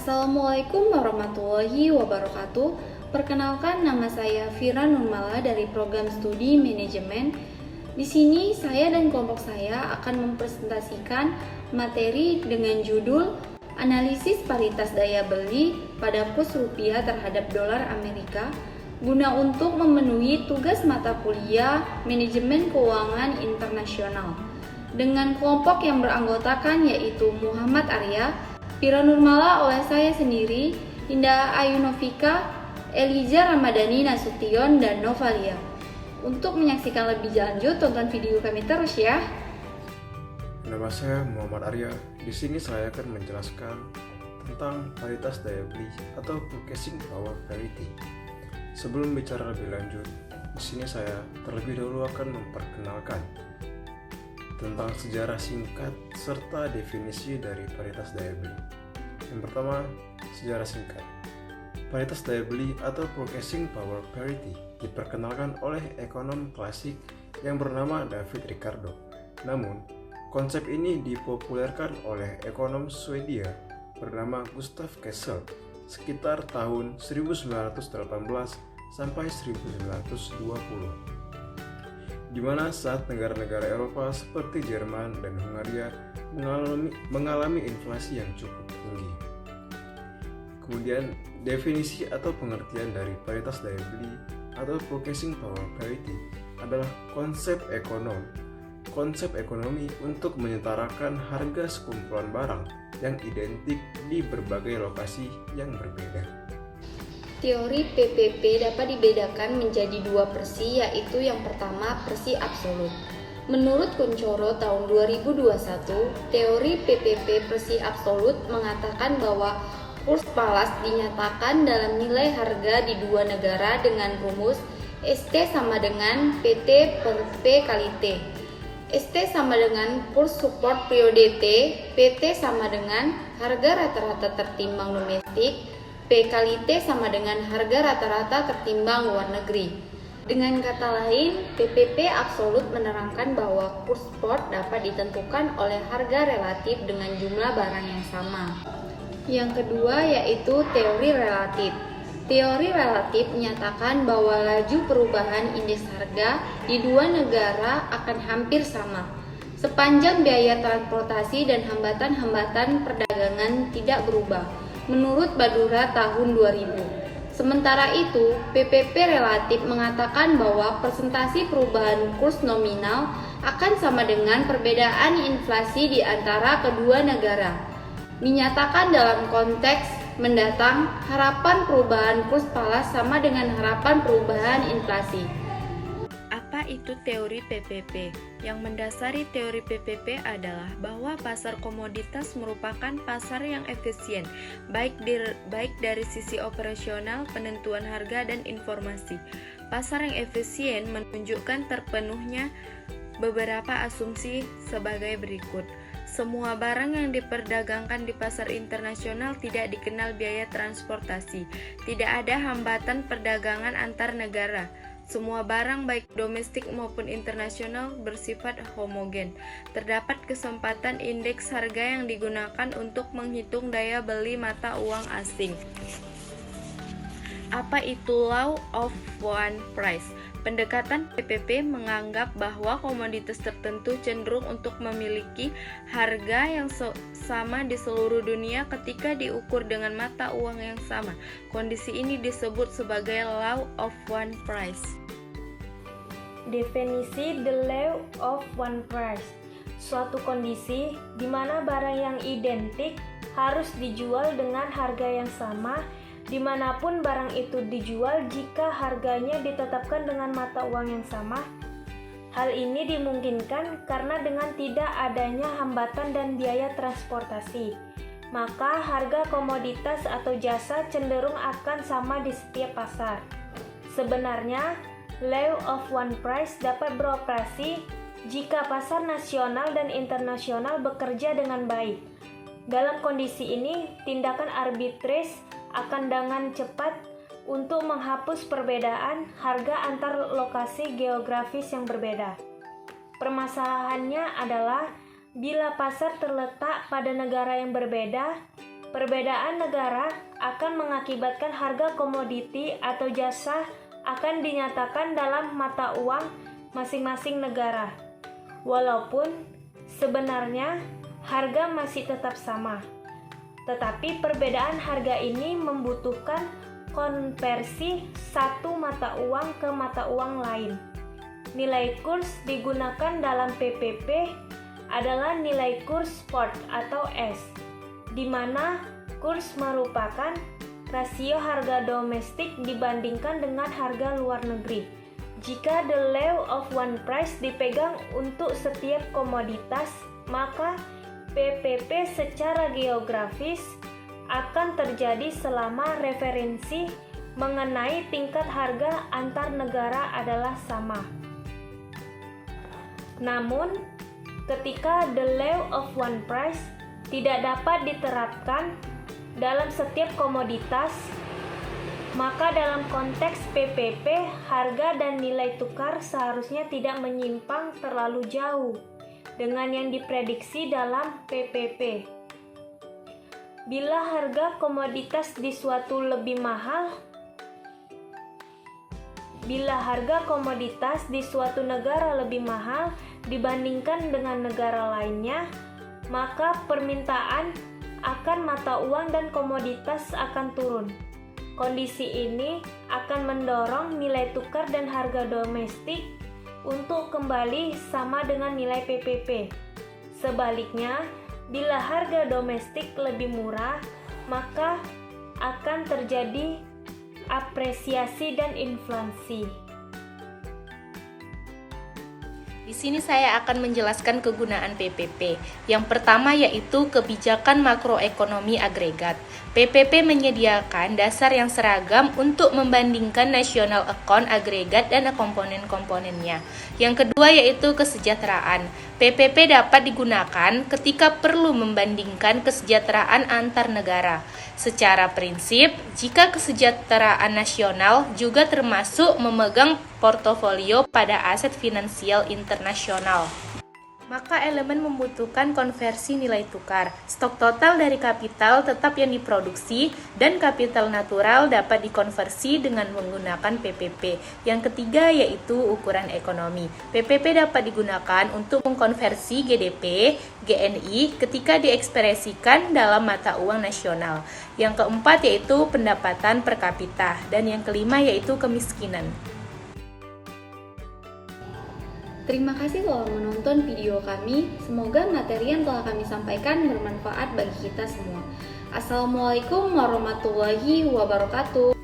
Assalamualaikum warahmatullahi wabarakatuh. Perkenalkan, nama saya Fira Nurmala dari program studi manajemen. Di sini saya dan kelompok saya akan mempresentasikan materi dengan judul analisis paritas daya beli pada kurs rupiah terhadap dolar Amerika guna untuk memenuhi tugas mata kuliah manajemen keuangan internasional dengan kelompok yang beranggotakan yaitu Muhammad Arya, Fira Nurmala oleh saya sendiri, Indah Ayu Novika, Eliza Ramadhani Nasution, dan Novalia. Untuk menyaksikan lebih lanjut, tonton video kami terus ya. Nama saya Muhammad Arya. Di sini saya akan menjelaskan tentang paritas daya beli atau purchasing power parity. Sebelum bicara lebih lanjut, di sini saya terlebih dahulu akan memperkenalkan tentang sejarah singkat serta definisi dari paritas daya beli. Yang pertama, sejarah singkat. Paritas daya beli atau purchasing power parity diperkenalkan oleh ekonom klasik yang bernama David Ricardo. Namun, konsep ini dipopulerkan oleh ekonom Swedia bernama Gustav Kessel sekitar tahun 1918 sampai 1920. Di mana saat negara-negara Eropa seperti Jerman dan Hungaria mengalami inflasi yang cukup tinggi. Kemudian, definisi atau pengertian dari paritas daya beli atau purchasing power parity adalah konsep ekonomi untuk menyetarakan harga sekumpulan barang yang identik di berbagai lokasi yang berbeda. Teori PPP dapat dibedakan menjadi dua persi, yaitu yang pertama persi absolut. Menurut Kuncoro tahun 2021, teori PPP persi absolut mengatakan bahwa kurs palas dinyatakan dalam nilai harga di dua negara dengan rumus ST sama dengan PT per P kali T. ST sama dengan kurs support periode T, PT sama dengan harga rata-rata tertimbang domestik, P kali T sama dengan harga rata-rata tertimbang luar negeri. Dengan kata lain, PPP absolut menerangkan bahwa kurs spot dapat ditentukan oleh harga relatif dengan jumlah barang yang sama. Yang kedua yaitu teori relatif. Teori relatif menyatakan bahwa laju perubahan indeks harga di dua negara akan hampir sama, sepanjang biaya transportasi dan hambatan-hambatan perdagangan tidak berubah. Menurut Badura tahun 2000. Sementara itu, PPP relatif mengatakan bahwa persentase perubahan kurs nominal akan sama dengan perbedaan inflasi di antara kedua negara. Dinyatakan dalam konteks mendatang, harapan perubahan kurs palas sama dengan harapan perubahan inflasi. Apa itu teori PPP? Yang mendasari teori PPP adalah bahwa pasar komoditas merupakan pasar yang efisien, baik dari sisi operasional, penentuan harga, dan informasi. Pasar yang efisien menunjukkan terpenuhnya beberapa asumsi sebagai berikut. Semua barang yang diperdagangkan di pasar internasional tidak dikenal biaya transportasi. Tidak ada hambatan perdagangan antar negara. Semua barang baik domestik maupun internasional bersifat homogen. Terdapat kesempatan indeks harga yang digunakan untuk menghitung daya beli mata uang asing. Apa itu Law of One Price? Pendekatan PPP menganggap bahwa komoditas tertentu cenderung untuk memiliki harga yang sama di seluruh dunia ketika diukur dengan mata uang yang sama. Kondisi ini disebut sebagai Law of One Price. Definisi The Law of One Price: suatu kondisi di mana barang yang identik harus dijual dengan harga yang sama dimanapun barang itu dijual jika harganya ditetapkan dengan mata uang yang sama. Hal ini dimungkinkan karena dengan tidak adanya hambatan dan biaya transportasi, maka harga komoditas atau jasa cenderung akan sama di setiap pasar. Sebenarnya, Law of One Price dapat beroperasi jika pasar nasional dan internasional bekerja dengan baik. Dalam kondisi ini, tindakan arbitrase akan dengan cepat untuk menghapus perbedaan harga antar lokasi geografis yang berbeda. Permasalahannya adalah bila pasar terletak pada negara yang berbeda, Perbedaan negara akan mengakibatkan harga komoditi atau jasa akan dinyatakan dalam mata uang masing-masing negara. Walaupun sebenarnya harga masih tetap sama, tetapi perbedaan harga ini membutuhkan konversi satu mata uang ke mata uang lain. Nilai kurs digunakan dalam PPP adalah nilai kurs spot atau S, di mana kurs merupakan rasio harga domestik dibandingkan dengan harga luar negeri. Jika the law of one price dipegang untuk setiap komoditas, maka PPP secara geografis akan terjadi selama referensi mengenai tingkat harga antar negara adalah sama. Namun, ketika the law of one price tidak dapat diterapkan dalam setiap komoditas, maka dalam konteks PPP, harga dan nilai tukar seharusnya tidak menyimpang terlalu jauh dengan yang diprediksi dalam PPP. Bila harga komoditas di suatu negara lebih mahal dibandingkan dengan negara lainnya, maka permintaan akan mata uang dan komoditas akan turun. Kondisi ini akan mendorong nilai tukar dan harga domestik untuk kembali sama dengan nilai PPP. Sebaliknya, bila harga domestik lebih murah, maka akan terjadi apresiasi dan inflasi. Di sini saya akan menjelaskan kegunaan PPP. Yang pertama yaitu kebijakan makroekonomi agregat. PPP menyediakan dasar yang seragam untuk membandingkan national account agregat dan komponen-komponennya. Yang kedua yaitu kesejahteraan. PPP dapat digunakan ketika perlu membandingkan kesejahteraan antar negara. Secara prinsip, jika kesejahteraan nasional juga termasuk memegang portofolio pada aset finansial internasional, maka elemen membutuhkan konversi nilai tukar. Stok total dari kapital tetap yang diproduksi dan kapital natural dapat dikonversi dengan menggunakan PPP. Yang ketiga yaitu ukuran ekonomi. PPP dapat digunakan untuk mengkonversi GDP, GNI ketika diekspresikan dalam mata uang nasional. Yang keempat yaitu pendapatan per kapita dan yang kelima yaitu kemiskinan. Terima kasih telah menonton video kami. Semoga materi yang telah kami sampaikan bermanfaat bagi kita semua. Assalamualaikum warahmatullahi wabarakatuh.